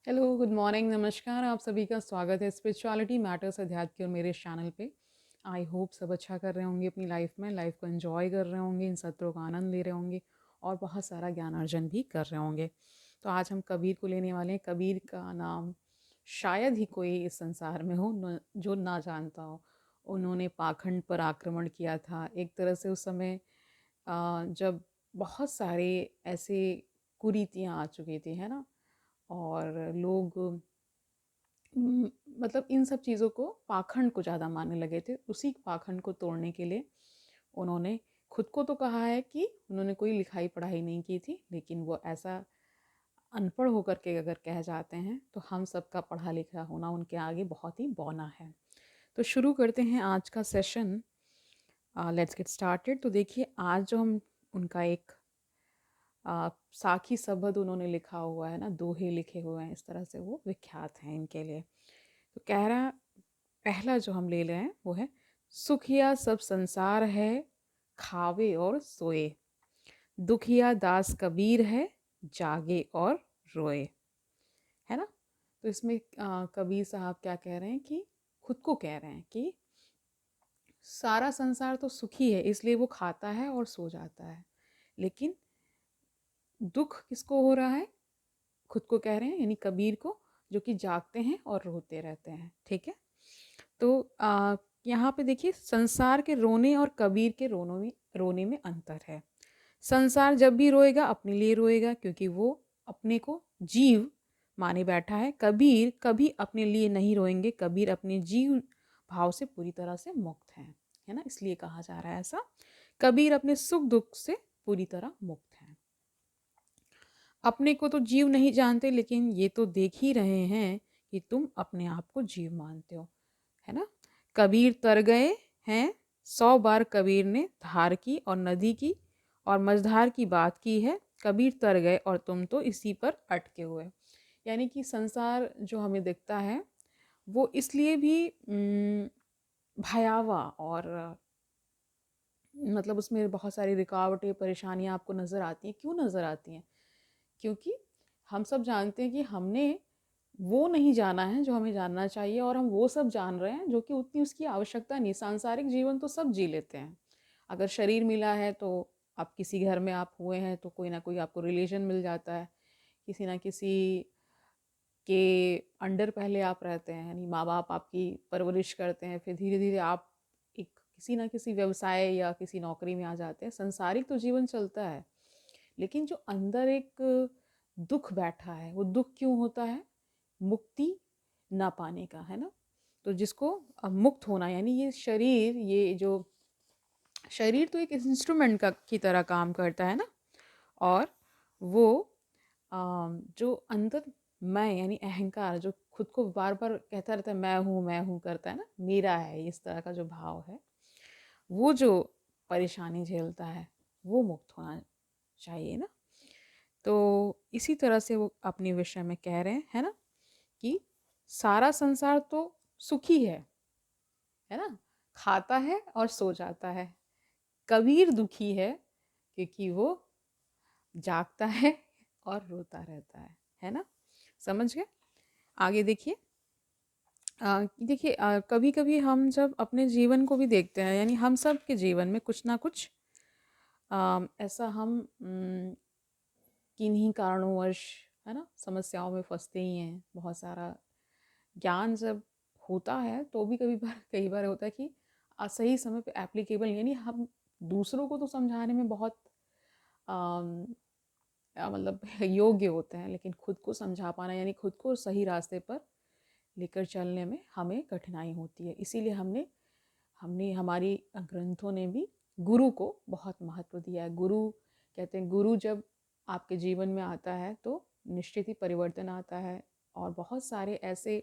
Hello, good morning, नमस्कार। आप सभी का स्वागत है स्पिरिचुअलिटी मैटर्स अध्यात्म के और मेरे इस चैनल पे। आई होप सब अच्छा कर रहे होंगे अपनी लाइफ में, लाइफ को एंजॉय कर रहे होंगे, इन सत्रों का आनंद ले रहे होंगे और बहुत सारा ज्ञान अर्जन भी कर रहे होंगे। तो आज हम कबीर को लेने वाले हैं। कबीर का नाम शायद ही कोई इस संसार में हो जो ना जानता हो। उन्होंने पाखंड पर आक्रमण किया था एक तरह से उस समय, जब बहुत सारे ऐसे कुरीतियाँ आ चुकी थी, है ना। और लोग उम, मतलब इन सब चीज़ों को, पाखंड को ज़्यादा मानने लगे थे। उसी पाखंड को तोड़ने के लिए उन्होंने खुद को तो कहा है कि उन्होंने कोई लिखाई पढ़ाई नहीं की थी, लेकिन वो ऐसा अनपढ़ होकर के अगर कह जाते हैं तो हम सबका पढ़ा लिखा होना उनके आगे बहुत ही बौना है। तो शुरू करते हैं आज का सेशन। Let's get started. तो देखिए, आज जो हम उनका एक साखी सबद उन्होंने लिखा हुआ है ना, दोहे लिखे हुए हैं, इस तरह से वो विख्यात हैं इनके लिए। तो कह रहा, पहला जो हम ले रहे हैं वो है, सुखिया सब संसार है, खावे और सोए, दुखिया दास कबीर है, जागे और रोए। है ना। तो इसमें कबीर साहब क्या कह रहे हैं कि खुद को कह रहे हैं कि सारा संसार तो सुखी है, इसलिए वो खाता है और सो जाता है, लेकिन दुख किसको हो रहा है? खुद को कह रहे हैं, यानी कबीर को, जो कि जागते हैं और रोते रहते हैं। ठीक है। तो यहाँ पे देखिए, संसार के रोने और कबीर के रोने में अंतर है। संसार जब भी रोएगा अपने लिए रोएगा, क्योंकि वो अपने को जीव माने बैठा है। कबीर कभी अपने लिए नहीं रोएंगे, कबीर अपने जीव भाव से पूरी तरह से मुक्त हैं, है ना। इसलिए कहा जा रहा है ऐसा, कबीर अपने सुख दुख से पूरी तरह मुक्त हैं। अपने को तो जीव नहीं जानते, लेकिन ये तो देख ही रहे हैं कि तुम अपने आप को जीव मानते हो, है ना। कबीर तर गए हैं, 100 बार कबीर ने धार की और नदी की और मझधार की बात की है। कबीर तर गए और तुम तो इसी पर अटके हुए। यानी कि संसार जो हमें दिखता है वो इसलिए भी भयावह और मतलब उसमें बहुत सारी रुकावटें, परेशानियां आपको नज़र आती हैं। क्यों नज़र आती हैं? क्योंकि हम सब जानते हैं कि हमने वो नहीं जाना है जो हमें जानना चाहिए, और हम वो सब जान रहे हैं जो कि उतनी उसकी आवश्यकता नहीं। सांसारिक जीवन तो सब जी लेते हैं। अगर शरीर मिला है तो आप किसी घर में आप हुए हैं तो कोई ना कोई आपको रिलेशन मिल जाता है, किसी ना किसी के अंडर पहले आप रहते हैं, यानी माँ बाप आपकी परवरिश करते हैं, फिर धीरे धीरे आप एक किसी ना किसी व्यवसाय या किसी नौकरी में आ जाते हैं। संसारिक तो जीवन चलता है, लेकिन जो अंदर एक दुख बैठा है, वो दुख क्यों होता है? मुक्ति ना पाने का, है ना। तो जिसको मुक्त होना, यानी ये शरीर, ये जो शरीर तो एक इंस्ट्रूमेंट का की तरह काम करता है ना। और वो जो अंदर मैं, यानी अहंकार, जो खुद को बार बार कहता रहता है मैं हूँ करता है ना, मेरा है, इस तरह का जो भाव है, वो जो परेशानी झेलता है, वो मुक्त होना चाहिए ना। तो इसी तरह से वो अपने विषय में कह रहे हैं, है ना, कि सारा संसार तो सुखी है ना, खाता है और सो जाता है। कबीर दुखी है क्योंकि वो जागता है और रोता रहता है ना। समझ गए? आगे देखिए। देखिए, कभी कभी हम जब अपने जीवन को भी देखते हैं, यानी हम सब के जीवन में कुछ ना कुछ ऐसा हम किन्हीं कारणोंवश, है ना, समस्याओं में फंसते ही हैं। बहुत सारा ज्ञान जब होता है तो भी कभी बार कई बार होता है कि सही समय पे एप्लीकेबल, यानी हम दूसरों को तो समझाने में बहुत अम, मतलब योग्य होते हैं, लेकिन खुद को समझा पाना, यानी खुद को सही रास्ते पर लेकर चलने में हमें कठिनाई होती है। इसीलिए हमने हमने हमारी ग्रंथों ने भी गुरु को बहुत महत्व दिया है। गुरु, कहते हैं, गुरु जब आपके जीवन में आता है तो निश्चित ही परिवर्तन आता है, और बहुत सारे ऐसे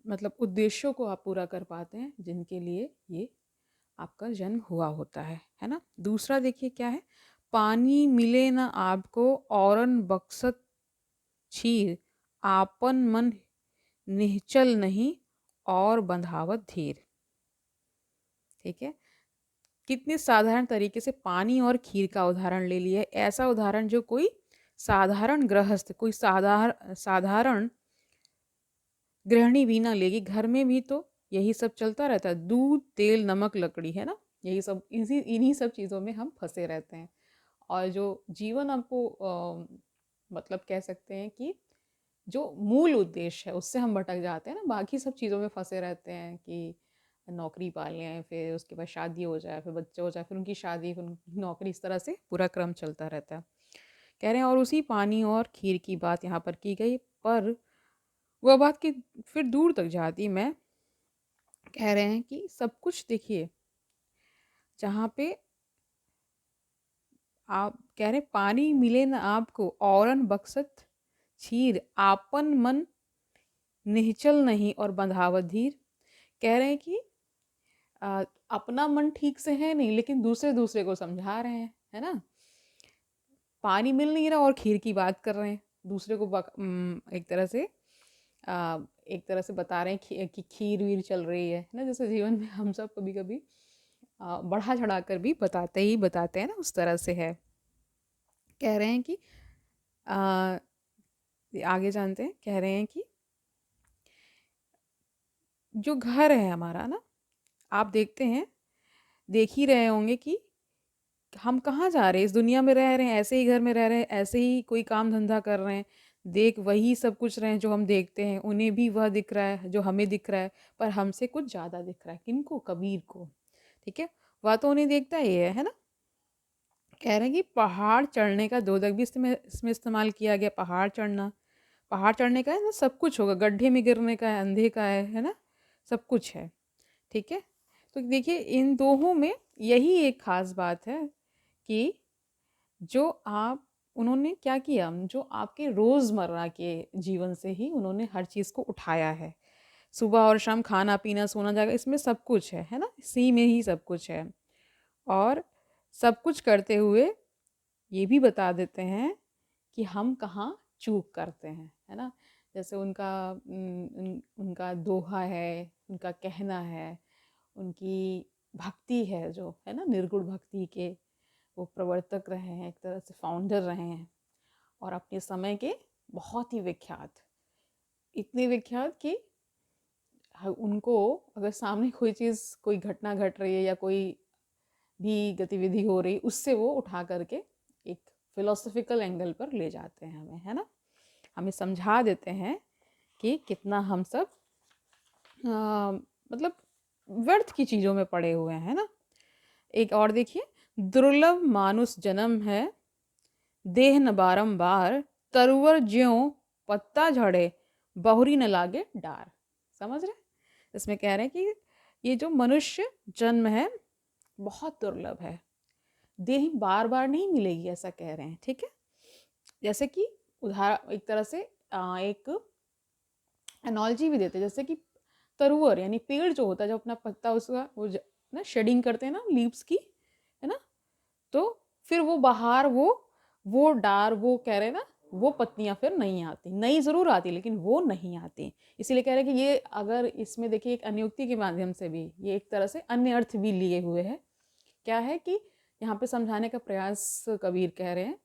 मतलब उद्देश्यों को आप पूरा कर पाते हैं जिनके लिए ये आपका जन्म हुआ होता है ना। दूसरा देखिए क्या है, पानी मिले न आपको औरन बक्सत छीर, आपन मन निश्चल नहीं और बंधावत धीर। ठीक है। कितने साधारण तरीके से पानी और खीर का उदाहरण ले लिया है, ऐसा उदाहरण जो कोई साधारण गृहस्थ, कोई साधारण गृहिणी भी ना लेगी, घर में भी तो यही सब चलता रहता है, दूध तेल नमक लकड़ी, है ना, यही सब, इन्हीं सब चीज़ों में हम फंसे रहते हैं। और जो जीवन आपको मतलब कह सकते हैं कि जो मूल उद्देश्य है उससे हम भटक जाते हैं ना, बाकी सब चीज़ों में फंसे रहते हैं कि नौकरी पा लें, फिर उसके बाद शादी हो जाए, फिर बच्चे हो जाए, फिर उनकी शादी, फिर उनकी नौकरी, इस तरह से पूरा क्रम चलता रहता है। कह रहे हैं और उसी पानी और खीर की बात यहाँ पर की गई, पर वह बात की फिर दूर तक जाती। मैं कह रहे हैं कि सब कुछ देखिए, जहाँ पे आप कह रहे पानी मिले न आपको औरन बक्सत छीर, आपन मन निश्चल नहीं और बंधावत धीर। कह रहे हैं कि अपना मन ठीक से है नहीं, लेकिन दूसरे दूसरे को समझा रहे हैं, है ना। पानी मिल नहीं रहा और खीर की बात कर रहे हैं, दूसरे को एक तरह से बता रहे हैं कि खीर वीर चल रही है ना। जैसे जीवन में हम सब कभी कभी बढ़ा चढ़ा कर भी बताते हैं ना, उस तरह से है। कह रहे हैं कि आ, आगे जानते हैं, कह रहे हैं कि जो घर है हमारा ना, आप देखते हैं, देख ही रहे होंगे कि हम कहाँ जा रहे हैं, इस दुनिया में रह रहे हैं, ऐसे ही घर में रह रहे हैं, ऐसे ही कोई काम धंधा कर रहे हैं, देख वही सब कुछ रहे हैं जो हम देखते हैं, उन्हें भी वह दिख रहा है जो हमें दिख रहा है, पर हमसे कुछ ज़्यादा दिख रहा है। किनको? कबीर को। ठीक है, वह तो उन्हें देखता ही है ना। कह रहे हैं कि पहाड़ चढ़ने का दोदक भी इसमें इस्तेमाल किया गया। पहाड़ चढ़ना, पहाड़ चढ़ने का है ना, सब कुछ होगा, गड्ढे में गिरने का है, अंधे का है ना, सब कुछ है। ठीक है, तो देखिए इन दोनों में यही एक खास बात है कि जो आप उन्होंने क्या किया, जो आपके रोज़मर्रा के जीवन से ही उन्होंने हर चीज़ को उठाया है। सुबह और शाम खाना पीना सोना जागा, इसमें सब कुछ है ना, इसी में ही सब कुछ है। और सब कुछ करते हुए ये भी बता देते हैं कि हम कहाँ चूक करते हैं, है ना। जैसे उनका दोहा है, उनका कहना है, उनकी भक्ति है जो है ना, निर्गुण भक्ति के वो प्रवर्तक रहे हैं, एक तरह से फाउंडर रहे हैं, और अपने समय के बहुत ही विख्यात, इतने विख्यात कि उनको अगर सामने कोई चीज़, कोई घटना घट रही है या कोई भी गतिविधि हो रही, उससे वो उठा करके एक फिलोसफिकल एंगल पर ले जाते हैं हमें, है ना, हमें समझा देते हैं कि कितना हम सब मतलब व्यर्थ की चीज़ों में पड़े हुए हैं ना। एक और देखिए, दुर्लभ मानुष जन्म है, देह न बारंबार, तरुवर ज्यों पत्ता झड़े, बहुरी न लागे डार। समझ रहे, इसमें कह रहे हैं कि ये जो मनुष्य जन्म है बहुत दुर्लभ है, देह बार बार नहीं मिलेगी, ऐसा कह रहे हैं। ठीक है, जैसे कि उदाहरण एक तरह से एक एनोलॉजी भी देते हैं, जैसे कि तरुवर यानी पेड़ जो होता है, जब अपना पत्ता उसका वो ना शेडिंग करते हैं ना लीव्स की, है ना, तो फिर वो बाहर वो डार, वो कह रहे हैं ना, वो पत्तियां फिर नहीं आती, नई जरूर आती लेकिन वो नहीं आती। इसीलिए कह रहे हैं कि ये अगर इसमें देखिए एक अनुक्ति के माध्यम से भी ये एक तरह से अन्य अर्थ भी लिए हुए है। क्या है कि यहाँ पे समझाने का प्रयास कबीर कह रहे हैं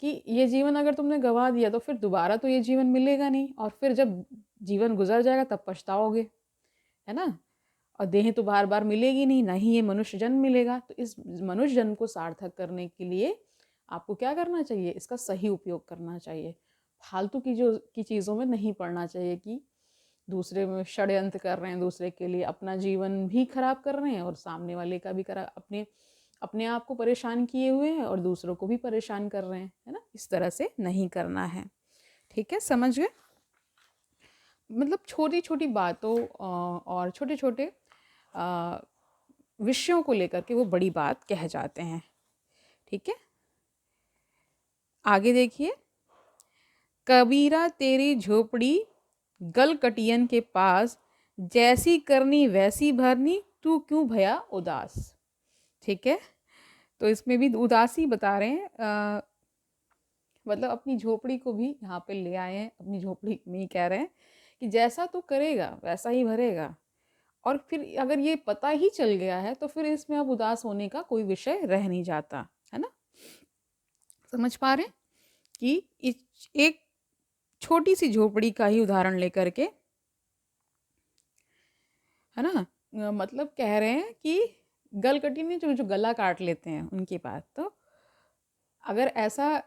कि ये जीवन अगर तुमने गवा दिया तो फिर दोबारा तो ये जीवन मिलेगा नहीं, और फिर जब जीवन गुजर जाएगा तब पछताओगे, है ना। और देह तो बार बार मिलेगी नहीं, ना ही ये मनुष्य जन्म मिलेगा। तो इस मनुष्य जन्म को सार्थक करने के लिए आपको क्या करना चाहिए, इसका सही उपयोग करना चाहिए, फालतू की चीज़ों में नहीं पड़ना चाहिए कि दूसरे में षड्यंत्र कर रहे हैं, दूसरे के लिए अपना जीवन भी खराब कर रहे हैं और सामने वाले का भी अपने अपने आप को परेशान किए हुए हैं और दूसरों को भी परेशान कर रहे हैं, है ना। इस तरह से नहीं करना है। ठीक है, समझ गए। मतलब छोटी छोटी बातों और छोटे छोटे विषयों को लेकर के वो बड़ी बात कह जाते हैं। ठीक है, आगे देखिए, कबीरा तेरी झोपड़ी गल कटियन के पास, जैसी करनी वैसी भरनी, तू क्यों भया उदास। ठीक है, तो इसमें भी उदासी बता रहे हैं, मतलब अपनी झोपड़ी को भी यहाँ पे ले आए हैं, अपनी झोपड़ी में ही कह रहे हैं कि जैसा तू करेगा वैसा ही भरेगा, और फिर अगर ये पता ही चल गया है तो फिर इसमें अब उदास होने का कोई विषय रह नहीं जाता, है ना। समझ पा रहे हैं कि एक छोटी सी झोपड़ी का ही उदाहरण लेकर के, है ना, मतलब कह रहे हैं कि गलकटी में जो जो गला काट लेते हैं उनकी बात। तो अगर ऐसा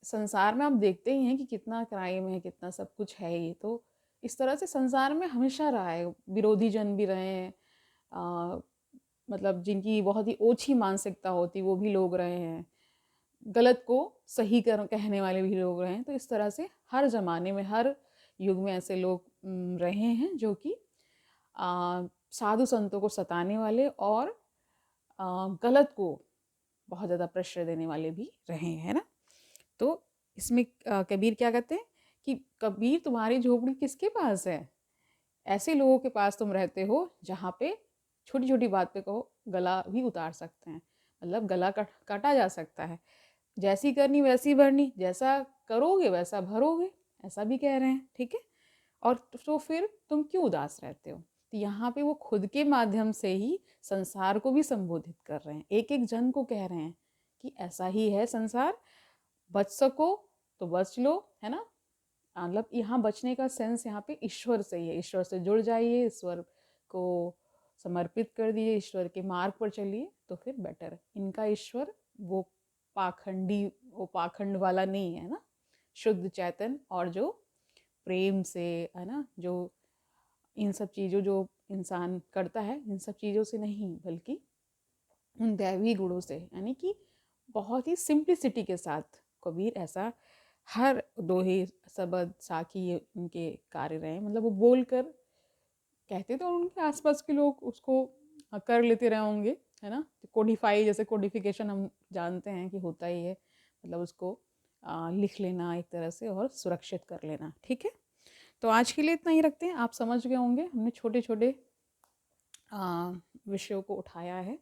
संसार में आप देखते ही हैं कि कितना क्राइम है, कितना सब कुछ है, ये तो इस तरह से संसार में हमेशा रहा है। विरोधी जन भी रहे हैं, मतलब जिनकी बहुत ही ओछी मानसिकता होती वो भी लोग रहे हैं, गलत को सही कर कहने वाले भी लोग रहे हैं। तो इस तरह से हर ज़माने में, हर युग में ऐसे लोग रहे हैं जो कि साधु संतों को सताने वाले और गलत को बहुत ज़्यादा प्रेशर देने वाले भी रहे हैं, है ना। तो इसमें कबीर क्या कहते हैं कि कबीर तुम्हारी झोपड़ी किसके पास है? ऐसे लोगों के पास तुम रहते हो जहाँ पे छोटी छोटी बात पे कहो गला भी उतार सकते हैं, मतलब गला काटा जा सकता है। जैसी करनी वैसी भरनी, जैसा करोगे वैसा भरोगे, ऐसा भी कह रहे हैं, ठीक है। और तो फिर तुम क्यों उदास रहते हो? तो यहाँ पे वो खुद के माध्यम से ही संसार को भी संबोधित कर रहे हैं, एक एक जन को कह रहे हैं कि ऐसा ही है संसार, बच सको तो बच लो, है ना। मतलब यहाँ बचने का सेंस यहाँ पे ईश्वर से ही है। ईश्वर से जुड़ जाइए, ईश्वर को समर्पित कर दिए, ईश्वर के मार्ग पर चलिए तो फिर बेटर है। इनका ईश्वर वो वो पाखंड वाला नहीं है ना, शुद्ध चैतन्य और जो प्रेम से, है ना, जो इन सब चीज़ों जो इंसान करता है, इन सब चीज़ों से नहीं बल्कि उन दैवी गुणों से, यानी कि बहुत ही सिंप्लिसिटी के साथ कबीर ऐसा हर दोहे सबद साखी उनके कार्य रहे। मतलब वो बोल कर कहते तो उनके आसपास के लोग उसको कर लेते रहे होंगे, है ना। कोडिफाई, जैसे कोडिफिकेशन हम जानते हैं कि होता ही है, मतलब उसको लिख लेना एक तरह से और सुरक्षित कर लेना, ठीक है। तो आज के लिए इतना ही रखते हैं। आप समझ गए होंगे हमने छोटे छोटे विषयों को उठाया है।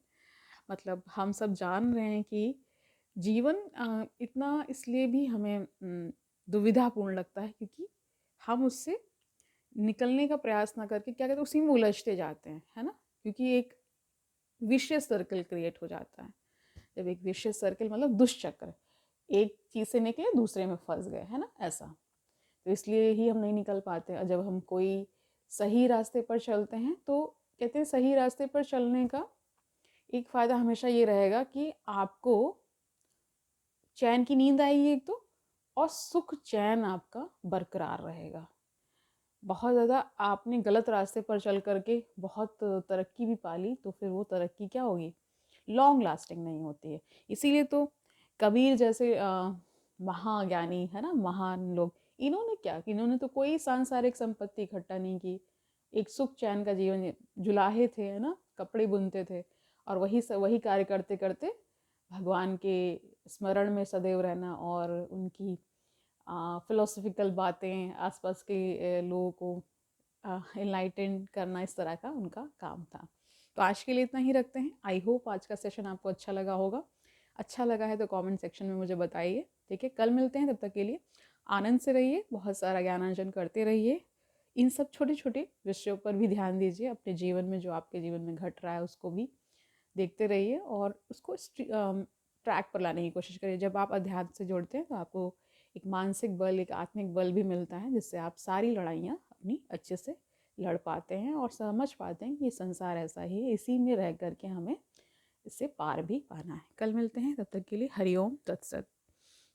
मतलब हम सब जान रहे हैं कि जीवन इतना इसलिए भी हमें दुविधापूर्ण लगता है क्योंकि हम उससे निकलने का प्रयास ना करके क्या कहते हैं उसी में उलझते जाते हैं, है ना। क्योंकि एक विशियस सर्कल क्रिएट हो जाता है। जब एक विशियस सर्कल मतलब दुष्चक्र, एक चीज़ से निकले दूसरे में फंस गए, है ना, ऐसा। तो इसलिए ही हम नहीं निकल पाते। और जब हम कोई सही रास्ते पर चलते हैं तो कहते हैं सही रास्ते पर चलने का एक फ़ायदा हमेशा ये रहेगा कि आपको चैन की नींद आएगी एक तो, और सुख चैन आपका बरकरार रहेगा। बहुत ज़्यादा आपने गलत रास्ते पर चल करके बहुत तरक्की भी पा ली तो फिर वो तरक्की क्या होगी, लॉन्ग लास्टिंग नहीं होती है। इसीलिए तो कबीर जैसे महाज्ञानी, है ना, महान लोग, इन्होंने क्या कि इन्होंने तो कोई सांसारिक संपत्ति इकट्ठा नहीं की, एक सुख चैन का जीवन जुलाहे थे, है ना, कपड़े बुनते थे और वही कार्य करते करते भगवान के स्मरण में सदैव रहना और उनकी फिलोसफिकल बातें आसपास के लोगों को इनलाइटन करना, इस तरह का उनका काम था। तो आज के लिए इतना ही रखते हैं। आई होप आज का सेशन आपको अच्छा लगा होगा। अच्छा लगा है तो कमेंट सेक्शन में मुझे बताइए, ठीक है। कल मिलते हैं, तब तक के लिए आनंद से रहिए, बहुत सारा ज्ञानार्जन करते रहिए। इन सब छोटे छोटे विषयों पर भी ध्यान दीजिए, अपने जीवन में जो आपके जीवन में घट रहा है उसको भी देखते रहिए और उसको ट्रैक पर लाने की कोशिश करिए। जब आप अध्यात्म से जुड़ते हैं तो आपको एक मानसिक बल, एक आत्मिक बल भी मिलता है जिससे आप सारी लड़ाइयाँ अपनी अच्छे से लड़ पाते हैं और समझ पाते हैं कि ये संसार ऐसा ही है, इसी में रह करके हमें इससे पार भी पाना है। कल मिलते हैं, तब तक के लिए हरिओम तत्सत।